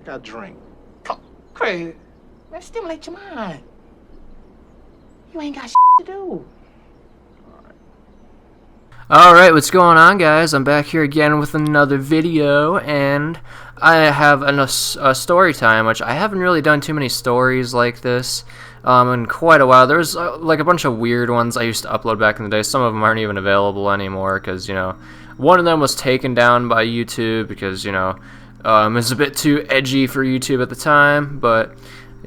I got a drink. Craig, man, stimulate your mind. You ain't got to do. Alright, what's going on, guys? I'm back here again with another video, and I have a story time, which I haven't really done too many stories like this in quite a while. There's like a bunch of weird ones I used to upload back in the day. Some of them aren't even available anymore because, you know, one of them was taken down by YouTube because, you know, it was a bit too edgy for YouTube at the time, but,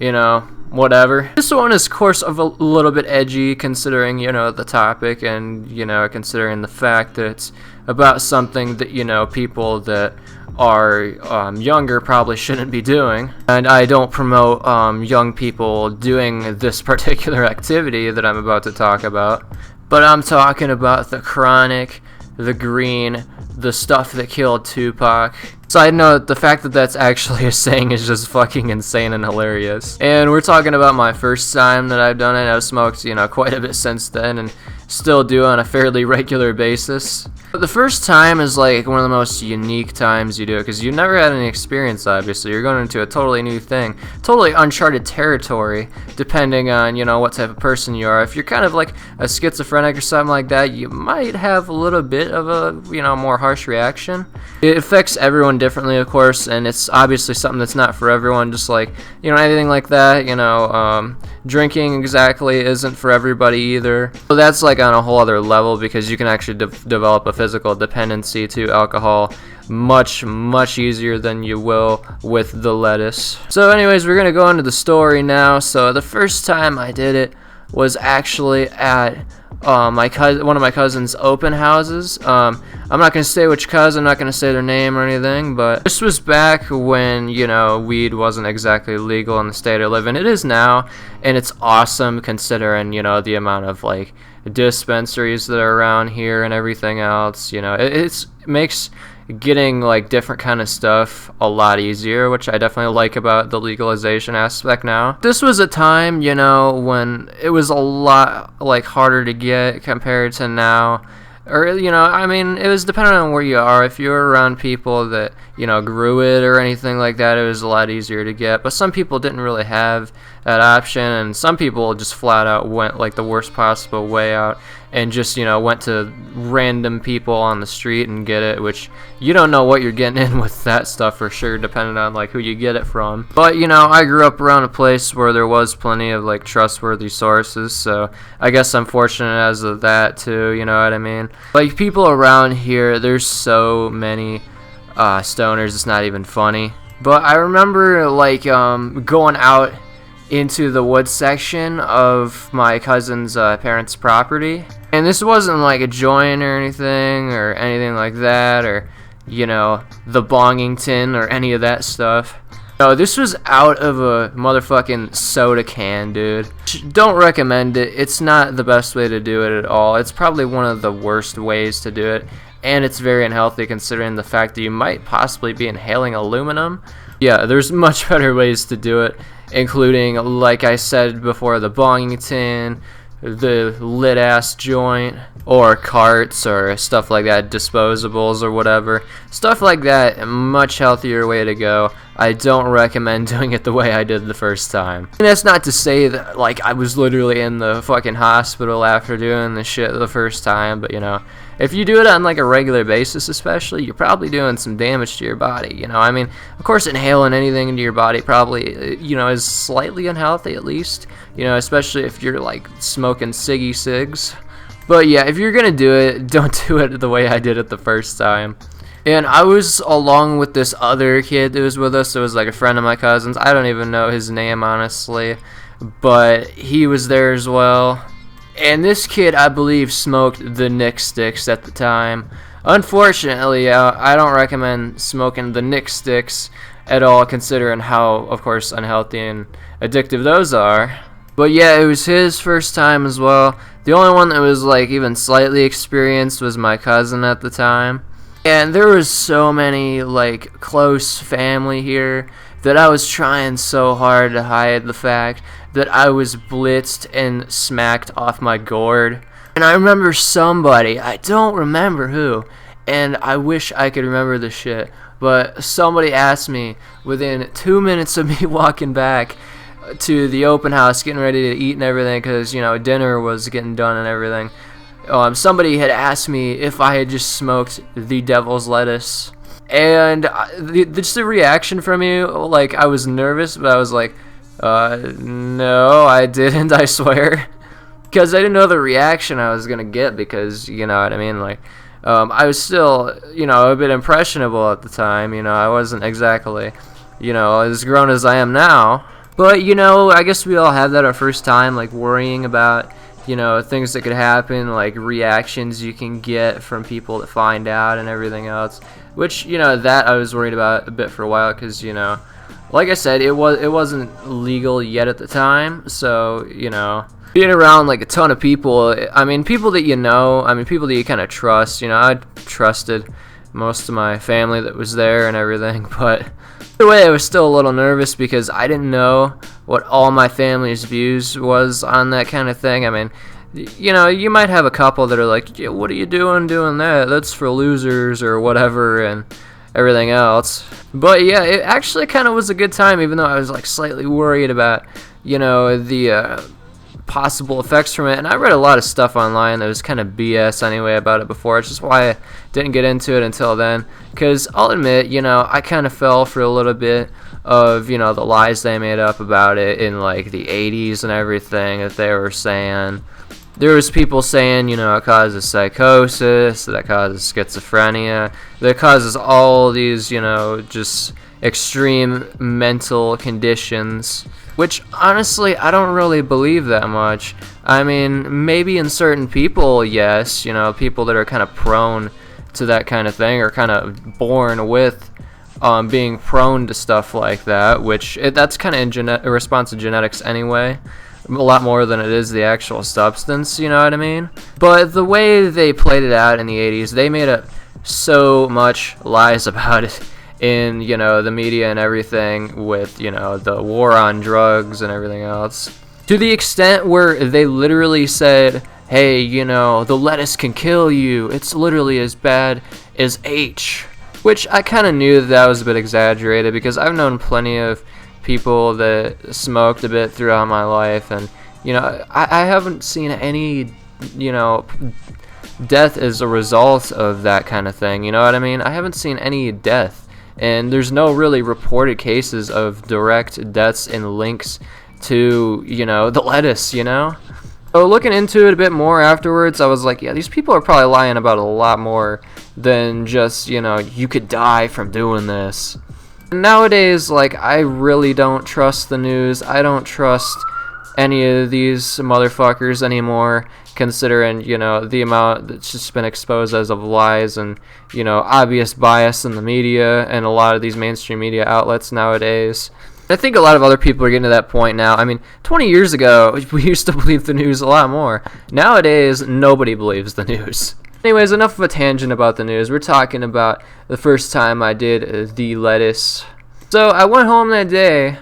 you know, whatever. This one is, of course, a little bit edgy considering, you know, the topic and, you know, considering the fact that it's about something that, you know, people that are younger probably shouldn't be doing. And I don't promote young people doing this particular activity that I'm about to talk about, but I'm talking about the Chronic, the Green, the stuff that killed Tupac. Side note, the fact that that's actually a saying is just fucking insane and hilarious. And we're talking about my first time that I've done it. I've smoked, you know, quite a bit since then and still do on a fairly regular basis. But the first time is like one of the most unique times you do it because you've never had any experience, obviously. You're going into a totally new thing, totally uncharted territory, depending on, you know, what type of person you are. If you're kind of like a schizophrenic or something like that, you might have a little bit of a, you know, more harsh reaction. It affects everyone differently, of course, and it's obviously something that's not for everyone, just like, you know, anything like that, you know, drinking exactly isn't for everybody either. So that's like on a whole other level because you can actually develop a physical dependency to alcohol much easier than you will with the lettuce. So anyways, we're gonna go into the story now. So the first time I did it was actually at one of my cousin's open houses. I'm not gonna say which cousin, I'm not gonna say their name or anything, but this was back when, you know, weed wasn't exactly legal in the state I live in. It is now, and it's awesome considering, you know, the amount of like dispensaries that are around here and everything else. You know, it makes getting like different kind of stuff a lot easier, which I definitely like about the legalization aspect now. This was a time, you know, when it was a lot like harder to get compared to now. Or, you know, I mean, it was dependent on where you are. If you were around people that, you know, grew it or anything like that, it was a lot easier to get. But some people didn't really have that option, and some people just flat out went like the worst possible way out and just, you know, went to random people on the street and get it, which you don't know what you're getting in with that stuff for sure, depending on like who you get it from. But, you know, I grew up around a place where there was plenty of like trustworthy sources, so I guess I'm fortunate as of that too, you know what I mean? Like, people around here, there's so many stoners, it's not even funny. But I remember like going out into the woods section of my cousin's parents' property, and this wasn't like a joint or anything like that, or, you know, the Bongington or any of that stuff. No, this was out of a motherfucking soda can, dude. Don't recommend it. It's not the best way to do it at all. It's probably one of the worst ways to do it, and it's very unhealthy considering the fact that you might possibly be inhaling aluminum. Yeah, there's much better ways to do it, including, like I said before, the Bongington, the lit-ass joint, or carts or stuff like that, disposables or whatever. Stuff like that, a much healthier way to go. I don't recommend doing it the way I did the first time. And that's not to say that, like, I was literally in the fucking hospital after doing this shit the first time, but, you know, if you do it on like a regular basis especially, you're probably doing some damage to your body, you know. I mean, of course, inhaling anything into your body probably, you know, is slightly unhealthy at least, you know, especially if you're like smoking ciggy cigs. But yeah, if you're gonna do it, don't do it the way I did it the first time. And I was along with this other kid that was with us. It was like a friend of my cousin's. I don't even know his name, honestly, but he was there as well. And this kid, I believe, smoked the Nick Sticks at the time. Unfortunately, I don't recommend smoking the Nick Sticks at all, considering how, of course, unhealthy and addictive those are. But yeah, it was his first time as well. The only one that was like even slightly experienced was my cousin at the time. And there was so many like close family here that I was trying so hard to hide the fact that I was blitzed and smacked off my gourd. And I remember somebody, I don't remember who, and I wish I could remember the shit, but somebody asked me within 2 minutes of me walking back to the open house, getting ready to eat and everything, because, you know, dinner was getting done and everything. Somebody had asked me if I had just smoked the devil's lettuce, and just the reaction from you, like, I was nervous, but I was like, no, I didn't, I swear, because I didn't know the reaction I was gonna get, because, you know what I mean, like, I was still, you know, a bit impressionable at the time, you know, I wasn't exactly, you know, as grown as I am now. But, you know, I guess we all have that our first time, like, worrying about, you know, things that could happen, like, reactions you can get from people that find out and everything else. Which, you know, that I was worried about a bit for a while, because, you know, like I said, it wasn't legal yet at the time, so, you know, being around, like, a ton of people, I mean, people that you know, I mean, people that you kind of trust, you know, I trusted most of my family that was there and everything, but either way, I was still a little nervous because I didn't know what all my family's views was on that kind of thing. I mean, you know, you might have a couple that are like, yeah, what are you doing that? That's for losers or whatever and everything else. But yeah, it actually kind of was a good time, even though I was like slightly worried about, you know, the possible effects from it. And I read a lot of stuff online that was kind of BS anyway about it before. It's just why I didn't get into it until then, because I'll admit, you know, I kind of fell for a little bit of, you know, the lies they made up about it in like the 80s and everything that they were saying. There was people saying, you know, it causes psychosis, that it causes schizophrenia, that it causes all these, you know, just extreme mental conditions, which honestly I don't really believe that much. I mean, maybe in certain people, yes, you know, people that are kind of prone to that kind of thing, or kind of born with being prone to stuff like that, which that's kind of a response to genetics anyway, a lot more than it is the actual substance, you know what I mean? But the way they played it out in the 80s, they made up so much lies about it in, you know, the media and everything, with, you know, the war on drugs and everything else, to the extent where they literally said, hey, you know, the lettuce can kill you, it's literally as bad as H, which I kind of knew that was a bit exaggerated, because I've known plenty of people that smoked a bit throughout my life, and, you know, I haven't seen any, you know, death as a result of that kind of thing, you know what I mean? I haven't seen any death, and there's no really reported cases of direct deaths and links to, you know, the lettuce, you know? So looking into it a bit more afterwards, I was like, yeah, these people are probably lying about a lot more than just, you know, you could die from doing this. Nowadays, like, I really don't trust the news. I don't trust any of these motherfuckers anymore, considering, you know, the amount that's just been exposed as of lies and, you know, obvious bias in the media and a lot of these mainstream media outlets nowadays. I think a lot of other people are getting to that point now. I mean, 20 years ago, we used to believe the news a lot more. Nowadays, nobody believes the news. Anyways, enough of a tangent about the news. We're talking about the first time I did the lettuce. So I went home that day.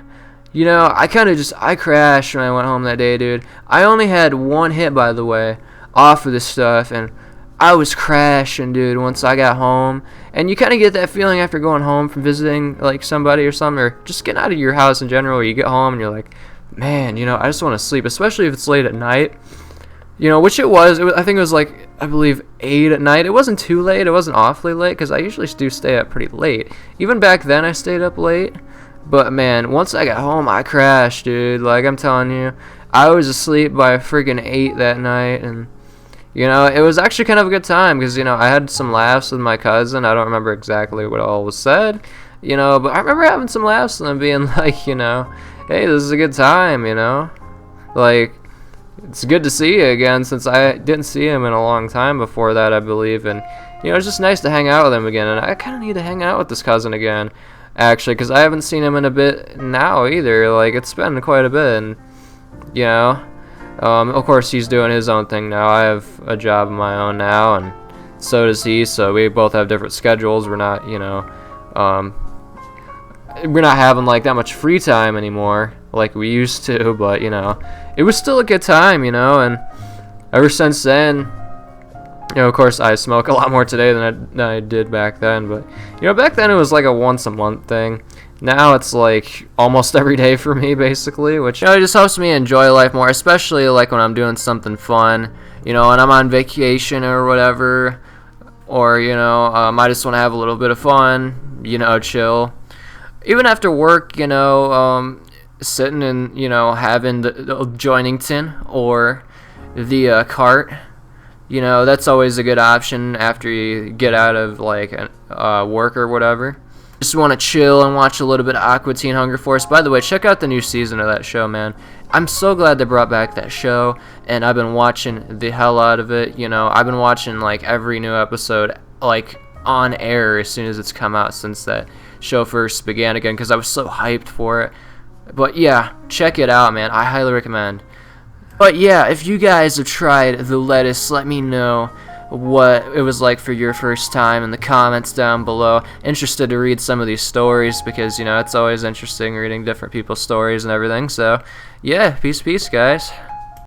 You know, I crashed when I went home that day, dude. I only had one hit, by the way, off of this stuff, and I was crashing, dude, once I got home. And you kind of get that feeling after going home from visiting, like, somebody or something, or just getting out of your house in general, where you get home and you're like, man, you know, I just want to sleep, especially if it's late at night. You know, which it was. I think it was, like, I believe 8 at night. It wasn't too late. It wasn't awfully late, because I usually do stay up pretty late. Even back then, I stayed up late. But, man, once I got home, I crashed, dude. Like, I'm telling you, I was asleep by freaking 8 that night, and, you know, it was actually kind of a good time, because, you know, I had some laughs with my cousin. I don't remember exactly what all was said, you know, but I remember having some laughs and them being like, you know, hey, this is a good time, you know? Like, it's good to see you again, since I didn't see him in a long time before that, I believe, and, you know, it's just nice to hang out with him again, and I kind of need to hang out with this cousin again, actually, because I haven't seen him in a bit now either. Like, it's been quite a bit, and, you know, of course he's doing his own thing now. I have a job of my own now, and so does he, so we both have different schedules. We're not, you know, we're not having, like, that much free time anymore like we used to, but, you know, it was still a good time, you know, and ever since then, You know, of course, I smoke a lot more today than I did back then, but, you know, back then it was like a once-a-month thing. Now it's like almost every day for me, basically, which, you know, it just helps me enjoy life more, especially like when I'm doing something fun, you know, and I'm on vacation or whatever, or, you know, I just want to have a little bit of fun, you know, chill. Even after work, you know, sitting and, you know, having the Joinington or the cart. You know, that's always a good option after you get out of, like, work or whatever. Just want to chill and watch a little bit of Aqua Teen Hunger Force. By the way, check out the new season of that show, man. I'm so glad they brought back that show, and I've been watching the hell out of it. You know, I've been watching, like, every new episode, like, on air as soon as it's come out since that show first began again, because I was so hyped for it. But, yeah, check it out, man. I highly recommend. But yeah, if you guys have tried the lettuce, let me know what it was like for your first time in the comments down below. Interested to read some of these stories because, you know, it's always interesting reading different people's stories and everything. So, yeah, peace, guys.